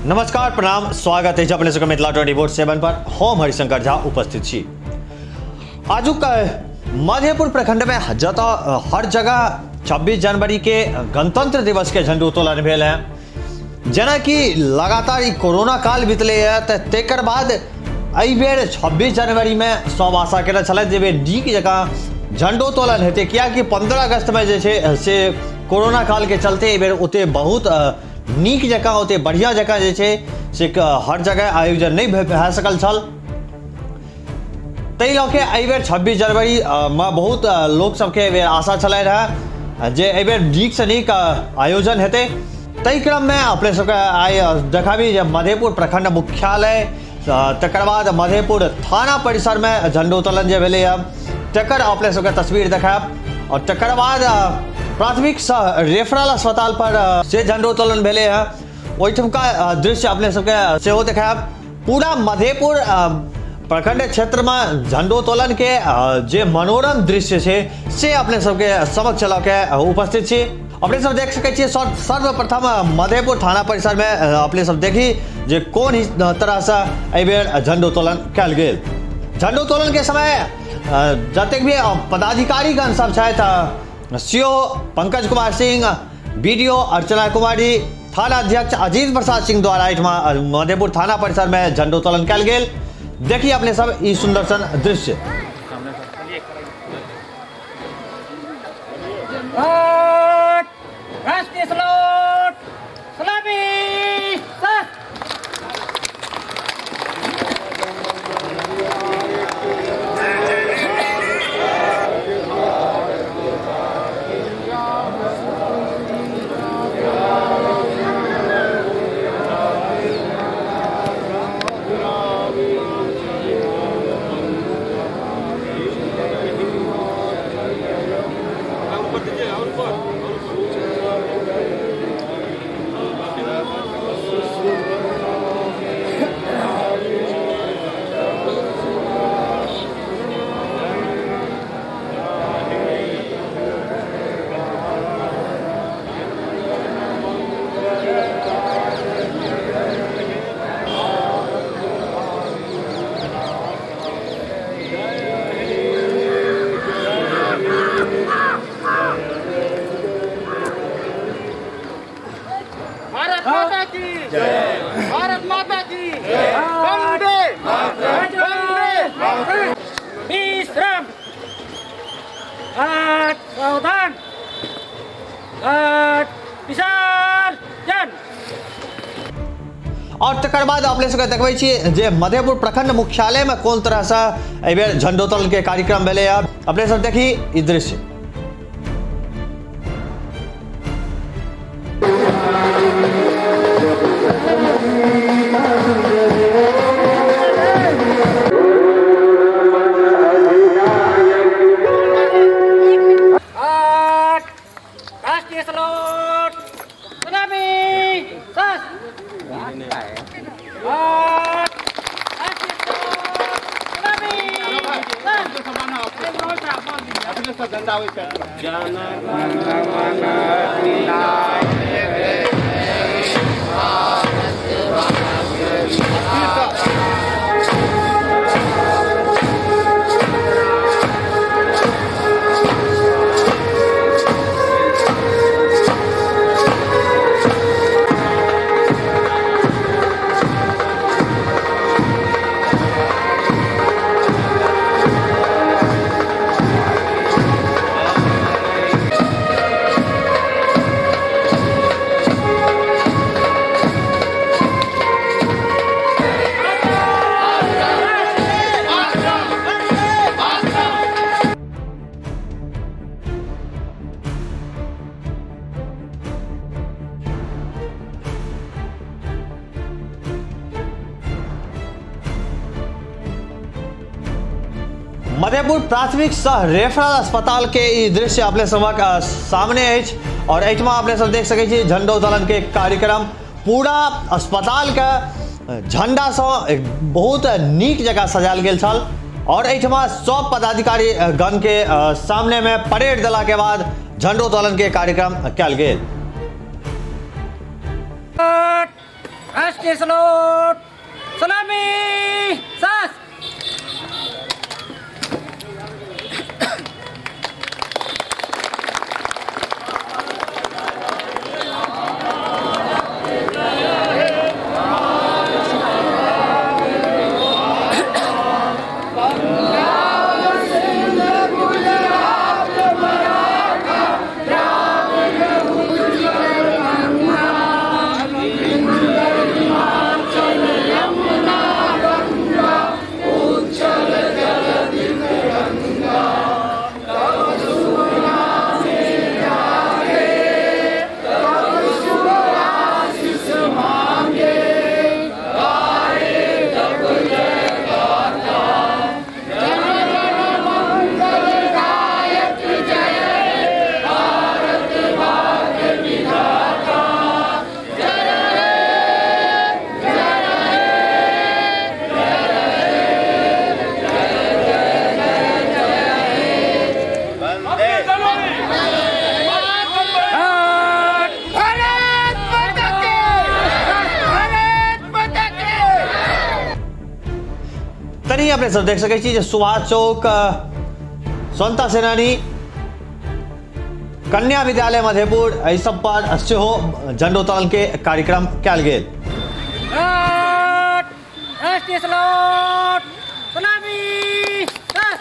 नमस्कार प्रणाम स्वागत है अपने सबके मिथिला 24/7 पर हम हरिशंकर झा उपस्थित छी। आजुक मधेपुर प्रखंड में हर जगह 26 जनवरी के गणतंत्र दिवस के झंडोत्तोलन भेल है। जेना कि लगातार ई कोरोना काल बीतले है तेकर बाद एहि बेर 26 जनवरी में सब आशा केने छलथि जे बेर नीक जकाँ झंडोत्तोलन हेतै, कियाकि 15 अगस्त में जे छै से कोरोना काल के चलते एहि बेर ओते बहुत नीक जकाँ ओते बढ़िया जकाँ जे छै से हर जगह आयोजन नहीं भए सकल छल। ताहि लऽ के एहि बेर 26 जनवरी में बहुत लोक सबके आशा छलै रहे जे एहि बेर नीक से नीक आयोजन हेतै। ताहि क्रम में अपने सबके आइ देखाबी जे मधेपुर प्रखंड मुख्यालय तकर बाद मधेपुर थाना परिसर में झंडोत्तोलन जे भेलै तकर अपने सबके तस्वीर देखायब और तकर बाद प्राथमिक रेफरल अस्पताल पर से झंडोत्तोलन भेले है ओहिठुमका दृश्य अपने सबके सेहो देखायब। पूरा मधेपुर प्रखंड क्षेत्र में झंडोत्तोलन के जे मनोरम दृश्य छै से अपने सबके समक्ष लऽ के उपस्थित छी। अपने सब देख सकै छियै सर्वप्रथम मधेपुर थाना परिसर में अपने सब देखी जे कोन तरह से एहि बेर झंडोत्तोलन कयल गेल। झंडोत्तोलन के समय जतेक भी पदाधिकारीगण सब छथि, सीओ पंकज कुमार सिंह, बीडीओ अर्चना कुमारी, थाना अध्यक्ष अजीत प्रसाद सिंह द्वारा मधेपुर थाना परिसर में झंडोत्तोलन कयल गेल। देखिए अपने सब ई सुंदर सन दृश्य। राष्ट्रीय सलाट सलामी भारत माता की वंदे मातरम। विश्राम सावधान विसर्जन। और तकर बाद अपने सबके देखबै छी जे मधेपुर प्रखंड मुख्यालय में कोन तरह से एहि बेर झंडोत्तोलन के कार्यक्रम भेलै। अपने सब देखी ई दृश्य। राष्ट्रीय सलाट सलामी मधेपुर प्राथमिक सह रेफरल अस्पताल के ई दृश्य अपने सबक सामने अछि और एहिठमा अपने सब देख सकै छी झंडोत्तोलन के कार्यक्रम पूरा अस्पताल के झंडा से बहुत नीक जगह सजायल गेल छल और एहिठमा सब पदाधिकारी गण के सामने में परेड देला के बाद झंडोत्तोलन के कार्यक्रम कयल गेल। राष्ट्रीय सलूट सलामी सास तरी अपने सब देख सकै छी जे सुभाष चौक स्वतंत्रता सेनानी कन्या विद्यालय मधेपुर एहि सब पर सेहो झंडोत्तोलन के कार्यक्रम कयल गेल। राष्ट्रीय सलूट सलामी सास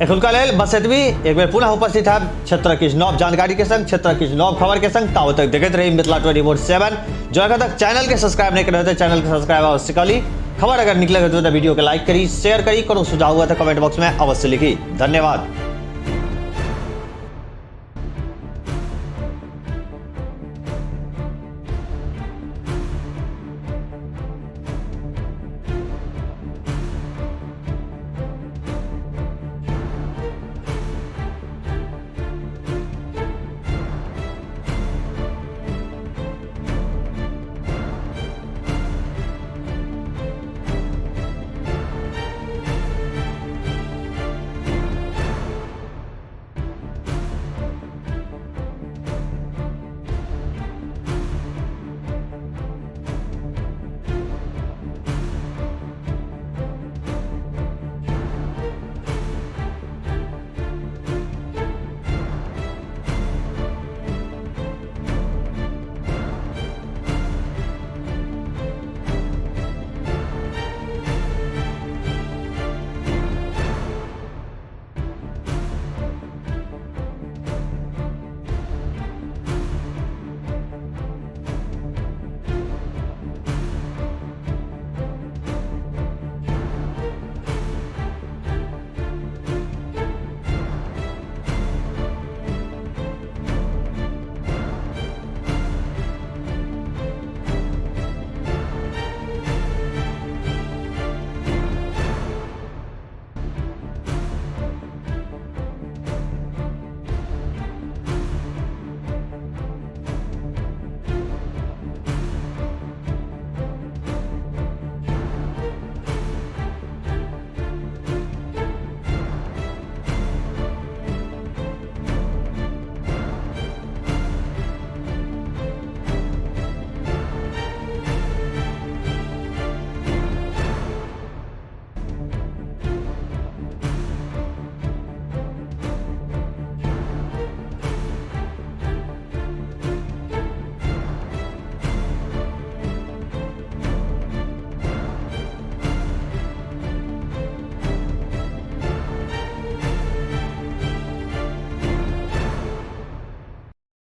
एखुनका लेल बस एतबी। एक बेर पुनः उपस्थित है क्षेत्र की नव जानकारी के संग, क्षेत्र की नव खबर के संग। तावत तक देखते रही मिथिला 24/7। जो अगर तक चैनल के सब्सक्राइब नहीं कर रहे थे, चैनल के सब्सक्राइब अवश्य कर ली। खबर अगर निकले तो वीडियो के लाइक करी, शेयर करी, कोनो सुझाव हुआ तो कमेंट बॉक्स में अवश्य लिखी। धन्यवाद।